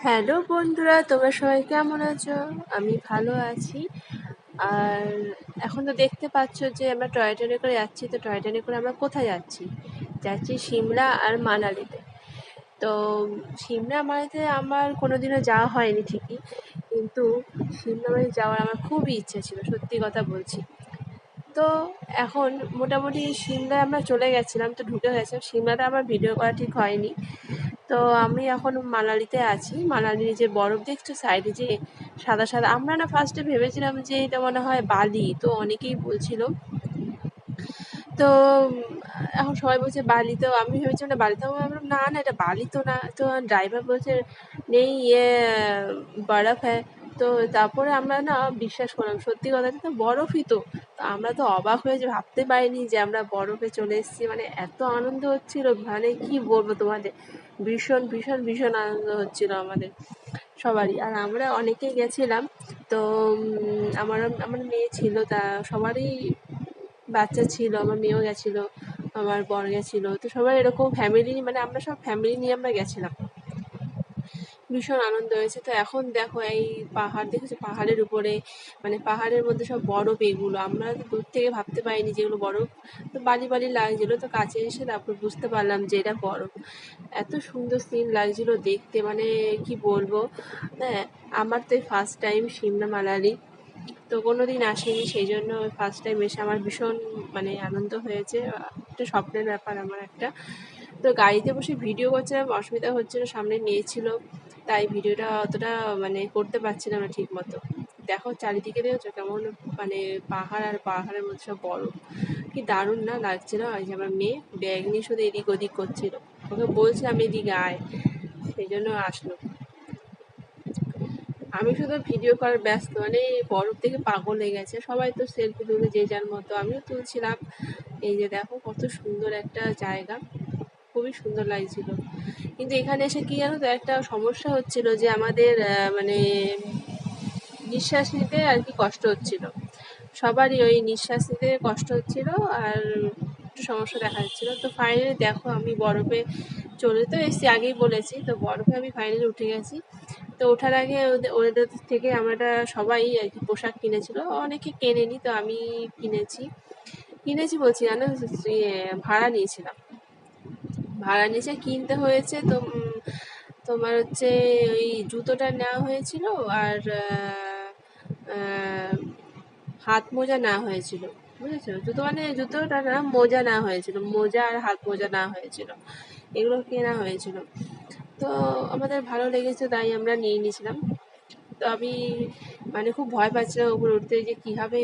Hello বন্ধুরা, তোমরা সবাই কেমন আছো? আমি ভালো আছি। আর এখন তো দেখতে পাচ্ছ যে আমরা টয় ট্রেনে করে যাচ্ছি। তো টয় ট্রেনে করে আমরা কোথায় যাচ্ছি? যাচ্ছি সিমলা আর মানালিতে। তো সিমলা মানালিতে আমার কোনোদিনও যাওয়া হয়নি ঠিকই, কিন্তু সিমলা মানালি যাওয়ার আমার খুবই ইচ্ছা ছিল, সত্যি কথা বলছি। তো এখন মোটামুটি সিমলায় আমরা চলে গেছিলাম, তো ঢুকে গেছিলাম। সিমলাটা আমার ভিডিও করা ঠিক হয়নি। তো আমি এখন মানালিতে আছি। মানালির যে বরফ দেখছো সাইডে, যে সাদা সাদা, আমরা না ফার্স্টে ভেবেছিলাম যে এটা মনে হয় বালি, তো অনেকেই বলছিল। তো এখন সবাই বলছে বালি, তো আমি ভেবেছিলাম না বালি, তো আমি ভাবলাম না না এটা বালি তো না। তো ড্রাইভার বলছে নেই ইয়ে বরফ হ্যাঁ। তো তারপরে আমরা না বিশ্বাস করলাম, সত্যি কথা এটা তো বরফই তো। তো আমরা তো অবাক হয়ে যে ভাবতে পারিনি যে আমরা বরফে চলে এসেছি, মানে এত আনন্দ হচ্ছিল, মানে কি বলবো তোমাদের, ভীষণ ভীষণ ভীষণ আনন্দ হচ্ছিল আমাদের সবারই। আর আমরা অনেকেই গেছিলাম। তো আমার আমার মেয়ে ছিল, তা সবারই বাচ্চা ছিল, আমার মেয়েও গেছিল, আমার বর গেছিল, তো সবাই এরকম ফ্যামিলি, মানে আমরা সব ফ্যামিলি নিয়ে আমরা গেছিলাম। ভীষণ আনন্দ হয়েছে। তো এখন দেখো এই পাহাড় দেখেছো, পাহাড়ের উপরে, মানে পাহাড়ের মধ্যে সব বরফ, এগুলো আমরা তো দূর থেকে ভাবতে পারিনি যেগুলো বরফ। তো বালি বালি লাগছিল, তো কাছে এসে তারপর বুঝতে পারলাম যে এটা বরফ। এত সুন্দর সিন লাগছিল দেখতে, মানে কি বলবো। হ্যাঁ, আমার তো এই ফার্স্ট টাইম সিমলা মানালি, তো কোনোদিন আসিনি, সেই জন্য ফার্স্ট টাইম এসে আমার ভীষণ মানে আনন্দ হয়েছে। একটা স্বপ্নের ব্যাপার আমার একটা। তো গাড়িতে বসে ভিডিও করছিলাম, অসুবিধা হচ্ছিল, সামনে মেয়ে ছিল, তাই ভিডিওটা অতটা মানে করতে পারছিলাম না ঠিক মতো। দেখো চারিদিকে দেখেছো কেমন, মানে পাহাড়, আর পাহাড়ের মধ্যে সব বরফ, কি দারুণ না লাগছিল। আর যে আমার মেয়ে ব্যাগ নিয়ে শুধু এদিক ওদিক করছিল, ওকে বলছিলাম এদিকে আয়, সেই জন্য আসলো। আমি শুধু ভিডিও করার ব্যস্ত, মানে বরফ দেখে পাগল হয়ে গেছে সবাই, তো সেলফি তুলে যে যার মতো, আমিও তুলছিলাম। এই যে দেখো কত সুন্দর একটা জায়গা, খুবই সুন্দর লাগছিল। কিন্তু এখানে এসে কি জানো তো, একটা সমস্যা হচ্ছিল যে আমাদের মানে নিঃশ্বাস নিতে আর কি কষ্ট হচ্ছিল, সবারই ওই নিঃশ্বাস নিতে কষ্ট হচ্ছিল, আর একটু সমস্যা দেখা যাচ্ছিল। তো ফাইনালি দেখো আমি বরফে চলে তো এসেছি, আগেই বলেছি, তো বরফে আমি ফাইনালি উঠে গেছি। তো ওঠার আগে ওদের থেকে আমরা সবাই আর কি পোশাক কিনেছিল, অনেকে কেনেনি, তো আমি কিনেছি। কিনেছি বলছি জানো, ইয়ে ভাড়া নিয়েছিলাম, ভাড়া নিচে কিনতে হয়েছে। তো তোমার হচ্ছে ওই জুতোটা নেওয়া হয়েছিল, আর আহ, হাত মোজা নেওয়া হয়েছিল, বুঝেছো? জুতো মানে জুতোটা না, মোজা নেওয়া হয়েছিল, মোজা আর হাত মোজা নেওয়া হয়েছিল, এগুলো কেনা হয়েছিল। তো আমাদের ভালো লেগেছে তাই আমরা নিয়ে নিয়েছিলাম। তো আমি মানে খুব ভয় পাচ্ছিলাম উপরে উঠতে, যে কীভাবে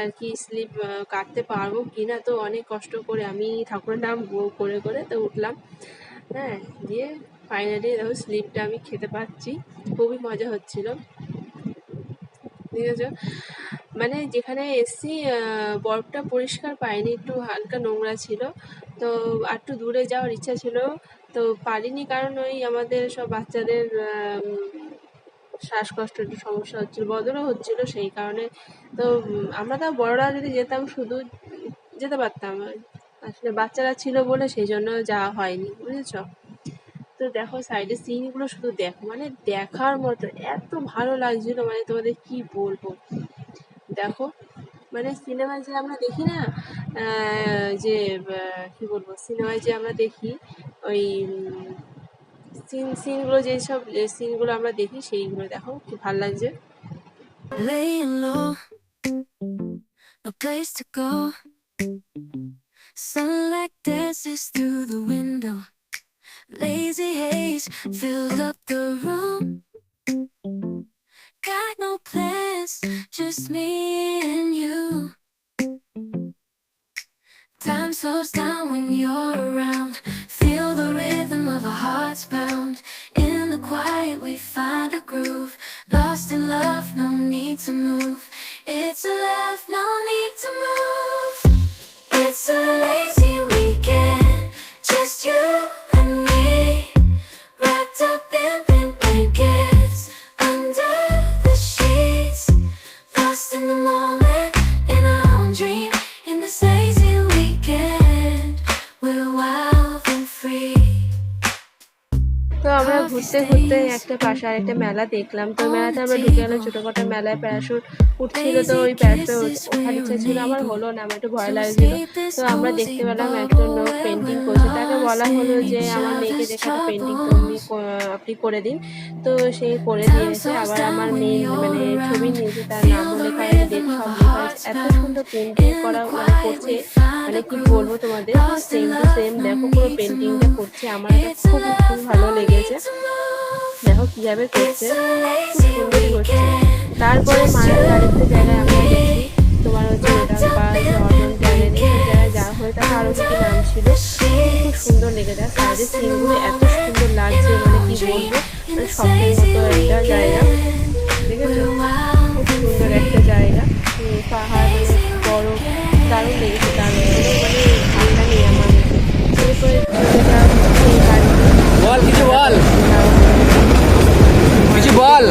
আর কি স্লিপ কাটতে পারবো কি না। তো অনেক কষ্ট করে আমি ঠাকুরের নাম করে করে তো উঠলাম। হ্যাঁ, দিয়ে ফাইনালি দেখো স্লিপটা আমি খেতে পারছি, খুবই মজা হচ্ছিল। ঠিক আছে, মানে যেখানে এসছি বরফটা পরিষ্কার পাইনি, একটু হালকা নোংরা ছিল। তো আর একটু দূরে যাওয়ার ইচ্ছা ছিল, তো পারিনি, কারণ ওই আমাদের সব বাচ্চাদের শ্বাসকষ্ট একটু সমস্যা হচ্ছিল, বদরও হচ্ছিল, সেই কারণে। তো আমরা তো বড়রা যদি যেতাম শুধু যেতে পারতাম, আসলে বাচ্চারা ছিল বলে সেই জন্য যাওয়া হয়নি, বুঝেছ? তো দেখো সাইডের সিনগুলো শুধু দেখো, মানে দেখার মতো, এত ভালো লাগছিল, মানে তোমাদের কি বলবো। দেখো, মানে সিনেমায় যে আমরা দেখি না, যে কি বলবো, সিনেমায় যে আমরা দেখি ওই সিনগুলো, যেসব সিনগুলো আমরা দেখি সেইগুলো দেখো কি ভালো লাগছে। Laying low, no place to go. Sunlight dances through the window. Lazy haze filled up the room. Got no plans, just me and you. Time slows down when you're around. Feel the rhythm of our hearts pound. In the quiet we find a groove. Lost in love, no need to move. It's a love, no need to move. It's a lazy weekend, just you and me. Wrapped up in pink blankets, under the sheets. Lost in the moment, in our own dream. In this lazy weekend, we're wild and free. তো আমরা ঘুরতে ঘুরতে ঘুরতে একটা পাশে আরেকটা মেলা দেখলাম। তো মেলাতে আমরা ঢুকে গেলাম, ছোটোখাটো মেলায় প্যারাশুট উঠছিল। তো ওই প্যারাশুট ওঠার ইচ্ছা ছিল, আমার হলো না, আমার একটু ভয় লাগছিল। তো আমরা দেখতে পেলাম একটা লোক পেন্টিং করছে, তাকে বলা হলো যে আমার মেয়েকে দেখে একটা পেন্টিং আপনি করে দিন। তো সে করে দিয়েছে। আবার আমার মেয়ে মানে ছবি নিয়েছে, তার নামও লেখা আছে, ডেট সব লেখা আছে। এত সুন্দর পেন্টিং করা মানে করছে, মানে কি বলবো তোমাদের, সেম টু সেম দেখো পুরো পেন্টিংটা করছে। আমার এটা খুব খুব ভালো লেগেছে। দেখো কিভাবে করছে, খুব সুন্দরই করছে। তারপরে মায়ের আরেকটা জায়গায় আমরা গেছি, তোমার হচ্ছে ওটা বা জর্ডন গ্যালারি, সেই জায়গায় যাওয়া হয়ে তাকে আরও কি নাম ছিল, খুব সুন্দর লেগেছে। আর সাইডের সিনগুলো এত সুন্দর লাগছে, মানে কি বলবো, মানে স্বপ্নের মতো একটা জায়গা, দেখেছো, খুব সুন্দর একটা জায়গা। পাহাড় মানে বরফ, দারুণ লেগেছে, দারুণ মানে ভাষা নেই আমার মুখে। এরপরে চলে যাওয়া সেই বাড়িতে, বল কিছু বল, কিছু বল।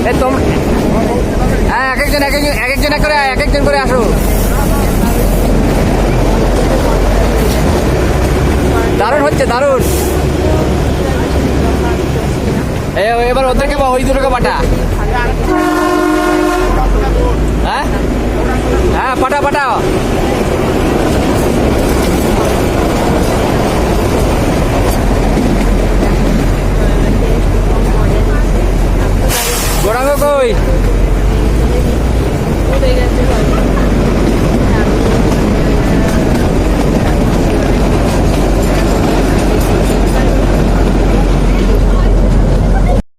এই তোমরা হ্যাঁ, এক একজন করে আসো। দারুণ হচ্ছে, দারুণ। এবার ওদেরকে ওই দুটোকে পাঠা। হ্যাঁ হ্যাঁ, পাঠাও।